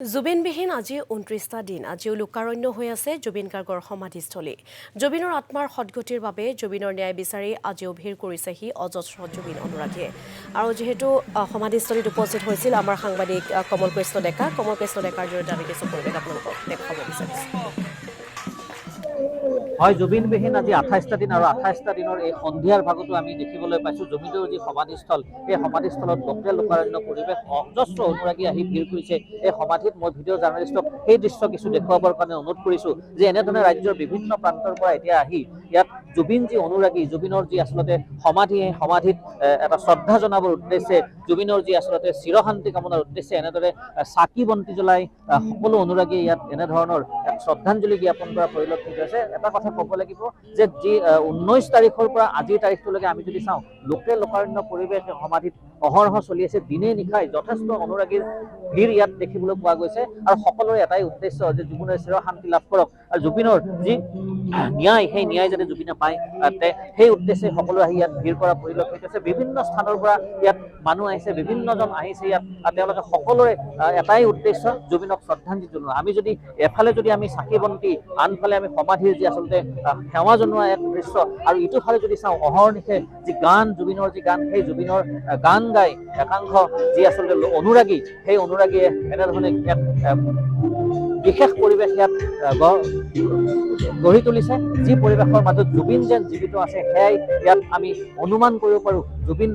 জুবিনবিহীন আজি ২৯টা দিন আজিও লোকাৰণ্য হৈ আছে জুবিন গাৰ্গৰ সমাধিস্থলী জুবিনৰ আত্মাৰ সদগতিৰ বাবে জুবিনৰ ন্যায় বিচাৰি আজিও ভিৰ কৰিছেহি অজস্ৰ জুবিন অনুৰাগীয়ে আৰু যেহেতু সমাধিস্থলীত উপস্থিত হৈছিল আমাৰ সাংবাদিক কমল কৃষ্ণ ডেকাৰ জৰিয়তে আমি কিছু পৰিৱেশ আপোনালোকক দেখাব বিচাৰিছোঁ হয় জুবিনবিহীন আজি ২৮টা দিন আৰু ২৮টা দিনৰ এই সন্ধিয়াৰ ভাগতো আমি দেখিবলৈ পাইছোঁ জুবিনৰ যি সমাধিস্থল এই সমাধিস্থলত লোকাৰণ্য পৰিৱেশ অজস্ৰ অনুৰাগী আহি ভিৰ কৰিছে এই সমাধিত মই ভিডিঅ' জাৰ্নেলিষ্টক সেই দৃশ্য কিছু দেখুৱাবৰ কাৰণে অনুৰোধ কৰিছোঁ যে এনেধৰণে ৰাজ্যৰ বিভিন্ন প্ৰান্তৰ পৰা এতিয়া আহি ইয়াত জুবিন যি অনুৰাগী জুবিনৰ যি আচলতে সমাধি এই সমাধিত এটা শ্ৰদ্ধা জনাবৰ উদ্দেশ্যে জুবিনৰ যি আচলতে চিৰশান্তি কামনাৰ উদ্দেশ্যে এনেদৰে চাকি বন্তি জ্বলাই সকলো অনুৰাগীয়ে ইয়াত এনেধৰণৰ এক শ্ৰদ্ধাঞ্জলি জ্ঞাপন কৰা পৰিলক্ষিত হৈছে এটা কথা ক'ব লাগিব যে যি ১৯ তাৰিখৰ পৰা আজিৰ তাৰিখটোলৈকে আমি যদি চাওঁ লোকাৰণ্য পৰিৱেশ সমাধিত অহৰহ চলি আছে দিনে নিশাই যথেষ্ট অনুৰাগীৰ ভিৰ ইয়াত দেখিবলৈ পোৱা গৈছে আৰু সকলোৰে এটাই উদ্দেশ্য যে জুবিনে চিৰশান্তি লাভ কৰক আৰু জুবিনৰ যি ন্যায় সেই ন্যায় যাতে জুবিনে পায় সেই উদ্দেশ্যে সকলো আহি ইয়াত ভিৰ কৰা পৰিলক্ষিত হৈছে বিভিন্ন স্থানৰ পৰা ইয়াত মানুহ আহিছে বিভিন্নজন আহিছে ইয়াত তেওঁলোকে সকলোৰে এটাই উদ্দেশ্য জুবিনক শ্ৰদ্ধাঞ্জলি জনোৱা আমি যদি এফালে যদি আমি চাকি বন্তি আনফালে আমি সমাধিৰ যি আচলতে সেৱা জনোৱা এক দৃশ্য আৰু ইটো ফালে যদি চাওঁ অহৰ্নিশে যি গান জুবিনৰ যি গান সেই জুবিনৰ গান গাই একাংশ যি আচলতে অনুৰাগী সেই অনুৰাগীয়ে এনেধৰণে এক বিশেষ পৰিৱেশ ইয়াত গঢ়ি তুলিছে যি পৰিৱেশৰ মাজত জুবিন যেন জীৱিত আছে সেয়াই ইয়াত আমি অনুমান কৰিব পাৰোঁ জুবিন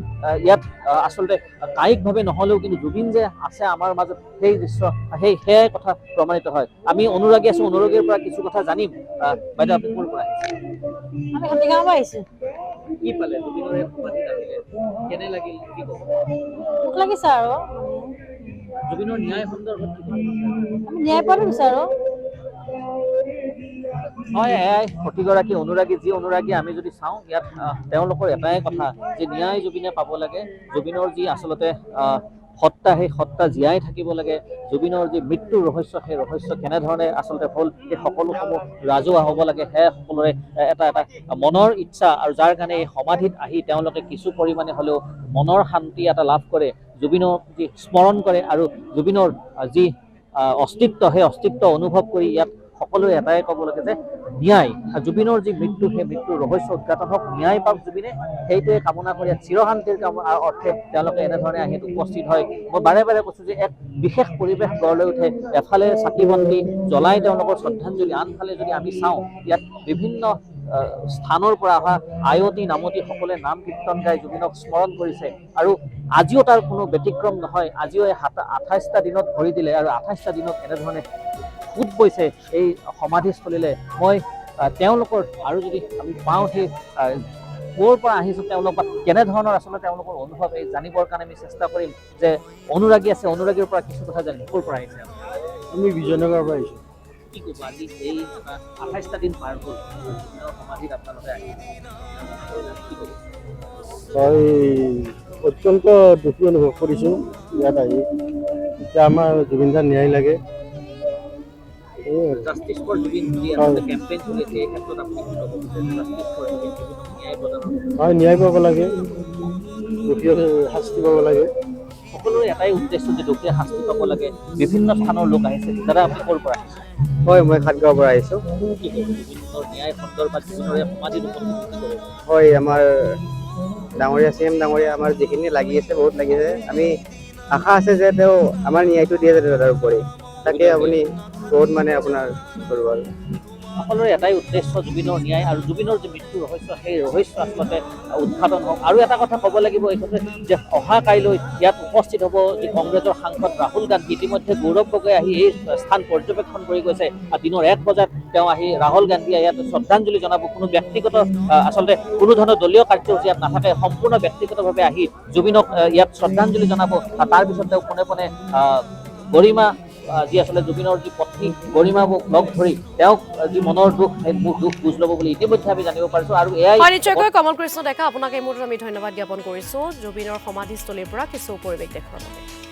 ইয়াত আচলতে কায়িকভাৱে নহ'লেও কিন্তু জুবিন যে আছে আমাৰ মাজত সেই দৃশ্য সেয়াই কথা প্ৰমাণিত হয় আমি অনুৰাগী আছোঁ অনুৰাগীৰ পৰা কিছু কথা জানিম বাইদেউ আপুনি ক'ৰ পৰা আমি হাতীগাঁৱৰ পৰা আহিছোঁ কি পালে জুবিনৰ সমাধিত আহিলে কেনে লাগিল কি ক'ব ভোক লাগিছে আৰু জুবিনৰ ন্যায় সন্দৰ্ভত আমি ন্যায় পোৱাটো বিচাৰোঁ হয় এয়াই প্ৰতিগৰাকী অনুৰাগী যি অনুৰাগী আমি যদি চাওঁ ইয়াত তেওঁলোকৰ এটাই কথা যে ন্যায় জুবিনে পাব লাগে জুবিনৰ যি আচলতে সত্তা সেই সত্তা জীয়াই থাকিব লাগে জুবিনৰ যি মৃত্যুৰ ৰহস্য সেই ৰহস্য কেনেধৰণে আচলতে হ'ল সেই সকলোসমূহ ৰাজহুৱা হ'ব লাগে সেয়া সকলোৰে এটা মনৰ ইচ্ছা আৰু যাৰ কাৰণে এই সমাধিত আহি তেওঁলোকে কিছু পৰিমাণে হ'লেও মনৰ শান্তি এটা লাভ কৰে জুবিনক যি স্মৰণ কৰে আৰু জুবিনৰ যি অস্তিত্ব সেই অস্তিত্ব অনুভৱ কৰি ইয়াত সকলোৱে এটাই ক'ব লাগে যে ন্যায় জুবিনৰ যি মৃত্যু সেই মৃত্যুৰ ৰহস্য উদঘাটন হওক ন্যায় পাওক জুবিনে সেইটোৱে কামনা কৰি চিৰশান্তিৰ অৰ্থে তেওঁলোকে এনেধৰণে আহি উপস্থিত হয় মই বাৰে বাৰে কৈছোঁ যে এক বিশেষ পৰিৱেশ গঢ় লৈ উঠে এফালে চাকি বন্তি জ্বলাই তেওঁলোকৰ শ্ৰদ্ধাঞ্জলি আনফালে যদি আমি চাওঁ ইয়াত বিভিন্ন স্থানৰ পৰা অহা আয়তী নামতী সকলোৱে নাম কীৰ্তন গাই জুবিনক স্মৰণ কৰিছে আৰু আজিও তাৰ কোনো ব্যতিক্ৰম নহয় আজিও এই ২৮টা দিনত ভৰি দিলে আৰু ২৮টা দিনত এনেধৰণে সোঁত বৈছে এই সমাধিস্থলীলৈ মই তেওঁলোকৰ আৰু যদি আমি পাওঁ সেই ক'ৰ পৰা আহিছোঁ তেওঁলোকৰ কেনেধৰণৰ আচলতে তেওঁলোকৰ অনুভৱ এই জানিবৰ কাৰণে আমি চেষ্টা কৰিম যে অনুৰাগী আছে অনুৰাগীৰ পৰা কিছু কথা জানিম ক'ৰ পৰা আহিছে আমি বিজয়নগৰৰ পৰা আহিছোঁ কি ক'ব আজি এই ২৮টা দিন পাৰ হ'ল সমাধিত আপোনালোকে আহিছে কি ক'ব মই অত্যন্ত দুখী অনুভৱ কৰিছোঁ ইয়াত আহি এতিয়া আমাৰ জুবিন দাৰ ন্যায় লাগে জাষ্টিছ ফৰ জুবিন যি আচলতে কেম্পেইন চলিছে এই ক্ষেত্ৰত আপুনি কি ক'ব জাষ্টিছ ফৰ জুবিন ন্যায় প্ৰদান হয় ন্যায় পাব লাগে দুখীয়া শাস্তি পাব লাগে সকলোৰে এটাই উদ্দেশ্য যে দুখীয়া শাস্তি পাব লাগে বিভিন্ন স্থানৰ লোক আহিছে দাদা আপুনি ক'ৰ পৰা আহিছে হয় মই সাতগাঁৱৰ পৰা আহিছোঁ কি ক'ব জুবিনৰ ন্যায় সন্দৰ্ভত জুবিনৰ সমাধিৰ ওপৰত কি ক'ব হয় আমাৰ ডাঙৰীয়া CM ডাঙৰীয়া আমাৰ যিখিনি লাগি আছে বহুত লাগিছে আমি আশা আছে যে তেওঁ আমাৰ ন্যায়টো দিয়ে যাতে তাৰ উপৰি তাকে আপুনি বহুত মানে আপোনাৰ কৰিব আৰু সকলোৰে এটাই উদ্দেশ্য জুবিনৰ ন্যায় আৰু জুবিনৰ যি মৃত্যু ৰহস্য সেই ৰহস্য আচলতে উদ্ঘাটন হওক আৰু এটা কথা ক'ব লাগিব এই ক্ষেত্ৰত যে অহা কাইলৈ ইয়াত উপস্থিত হ'ব যি কংগ্ৰেছৰ সাংসদ ৰাহুল গান্ধী ইতিমধ্যে গৌৰৱ গগৈ আহি এই স্থান পৰ্যবেক্ষণ কৰি গৈছে দিনৰ ১ বজাত তেওঁ আহি ৰাহুল গান্ধীয়ে ইয়াত শ্ৰদ্ধাঞ্জলি জনাব কোনো ব্যক্তিগত আচলতে কোনো ধৰণৰ দলীয় কাৰ্যসূচী ইয়াত নাথাকে সম্পূৰ্ণ ব্যক্তিগতভাৱে আহি জুবিনক ইয়াত শ্ৰদ্ধাঞ্জলি জনাব তাৰপিছত তেওঁ পোনে পোনে গৰিমা যি আচলতে জুবিনৰ যি পত্নী গৰিমাক লগ ধৰি তেওঁক যি মনৰ দুখ সেই দুখ বুজ ল'ব বুলি ইতিমধ্যে আমি জানিব পাৰিছোঁ আৰু এয়াই নিশ্চয়কৈ কমল কৃষ্ণ ডেকা আপোনাক এই মুহূৰ্তত আমি ধন্যবাদ জ্ঞাপন কৰিছোঁ জুবিনৰ সমাধিস্থলীৰ পৰা কিছু পৰিৱেশ দেখুৱাৰ বাবে